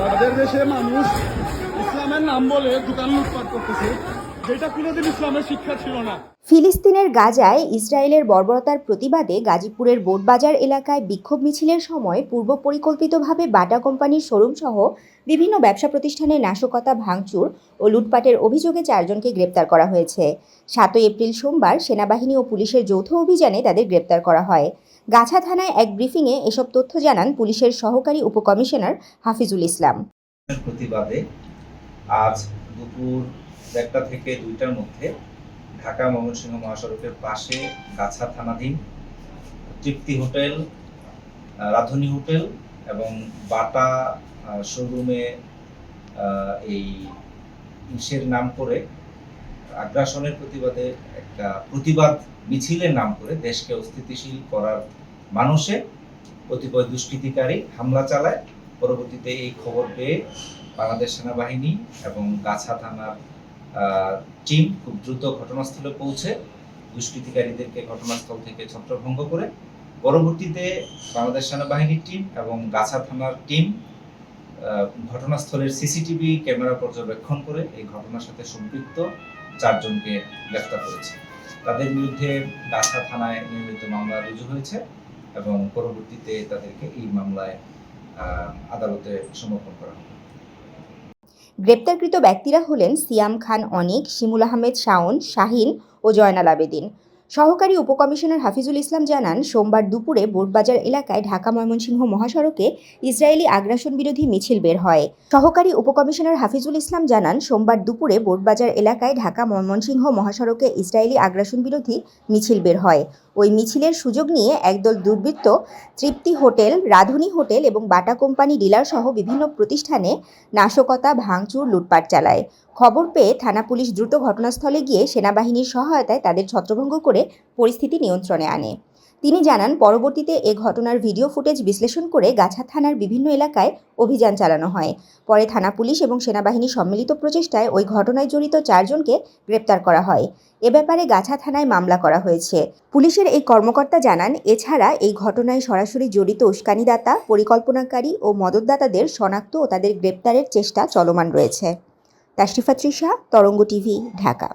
আমাদের দেশে মানুষ ইসলামের নাম বলে দোকান লুটপাট করতেছে, যেটা কোনোদিন ইসলামের শিক্ষা ছিল না। ফিলিস্তিনের গাজায় ইসরায়েলের বর্বরতার প্রতিবাদে গাজীপুরের বোটবাজার এলাকায় বিক্ষোভ মিছিলের সময় পূর্ব পরিকল্পিতভাবে বাটা কোম্পানির শোরুম সহ বিভিন্ন ব্যবসা প্রতিষ্ঠানে নাশকতা, ভাঙচুর ও লুটপাটের অভিযোগে 4 জনকে গ্রেপ্তার করা হয়েছে। 7 এপ্রিল সোমবার সেনাবাহিনী ও পুলিশের যৌথ অভিযানে তাদের গ্রেপ্তার করা হয়। গাছা থানায় এক ব্রিফিংয়ে এসব তথ্য জানান পুলিশের সহকারী উপকমিশনার হাফিজুল ইসলাম। প্রতিবাদে আজ দুপুর 1টা থেকে 2টার মধ্যে ঢাকা ময়মনসিংহ মহাসড়কের পাশে গাছা থানাধীন তৃপ্তি হোটেল, রাধুনী হোটেল এবং বাটা শোরুমে এই ইসের নাম করে আগ্রাসনের প্রতিবাদে একটা প্রতিবাদ মিছিলের নাম করে দেশকে অস্থিতিশীল করার মানুষে কতিপয় দুষ্কৃতিকারী হামলা চালায়। পরবর্তীতে এই খবর পেয়ে বাংলাদেশ সেনাবাহিনী এবং গাছা থানার টিম খুব দ্রুত ঘটনাস্থলে পৌঁছে দুষ্কৃতিকারীদেরকে ঘটনাস্থল থেকে ছত্রভঙ্গ করে পরবর্তীতে বাংলাদেশ সেনাবাহিনীর টিম এবং গাছা থানার টিম ঘটনাস্থলের সিসিটিভি ক্যামেরা পর্যবেক্ষণ করে এই ঘটনার সাথে সম্পৃক্ত 4 জনকে গ্রেফতার করেছে। তাদের বিরুদ্ধে গাছা থানায় নিয়মিত মামলা রুজু হয়েছে এবং পরবর্তীতে তাদেরকে এই মামলায় আদালতে সমর্পণ করা হবে। গ্রেপ্তারকৃত ব্যক্তিরা হলেন সিয়াম খান অনিক, শিমুল আহমেদ শাওন, শাহিন ও জয়নাল আবেদিন। সহকারী উপকমিশনার হাফিজুল ইসলাম জানান, সোমবার দুপুরে বোটবাজার এলাকায় ঢাকা ময়মনসিংহ মহাসড়কে ইসরায়েলি আগ্রাসন বিরোধী মিছিল বের হয়। সহকারী উপকমিশনার হাফিজুল ইসলাম জানান, সোমবার দুপুরে বোটবাজার এলাকায় ঢাকা ময়মনসিংহ মহাসড়কে ইসরায়েলি আগ্রাসন বিরোধী মিছিল বের হয়। ওই মিছিলের সুযোগ নিয়ে একদল দুর্বৃত্ত তৃপ্তি হোটেল, রাধুনী হোটেল এবং বাটা কোম্পানি ডিলার সহ বিভিন্ন প্রতিষ্ঠানে নাশকতা, ভাঙচুর, লুটপাট চালায়। খবর পেয়ে থানা পুলিশ দ্রুত ঘটনাস্থলে গিয়ে সেনাবাহিনীর সহায়তায় তাদের ছত্রভঙ্গ করে পরিস্থিতি নিয়ন্ত্রণে আনে। তিনি জানান, পরবর্তীতে এ ঘটনার ভিডিও ফুটেজ বিশ্লেষণ করে গাছা থানার বিভিন্ন এলাকায় অভিযান চালানো হয়। পরে থানা পুলিশ এবং সেনাবাহিনীর সম্মিলিত প্রচেষ্টায় ওই ঘটনায় জড়িত 4 জনকে গ্রেপ্তার করা হয়। এ ব্যাপারে গাছা থানায় মামলা করা হয়েছে। পুলিশের এই কর্মকর্তা জানান, এছাড়া এই ঘটনায় সরাসরি জড়িত উস্কানিদাতা, পরিকল্পনাকারী ও মদতদাতাদের শনাক্ত ও তাদের গ্রেপ্তারের চেষ্টা চলমান রয়েছে। তাশরিফা তৃষা, তরঙ্গ টিভি, ঢাকা।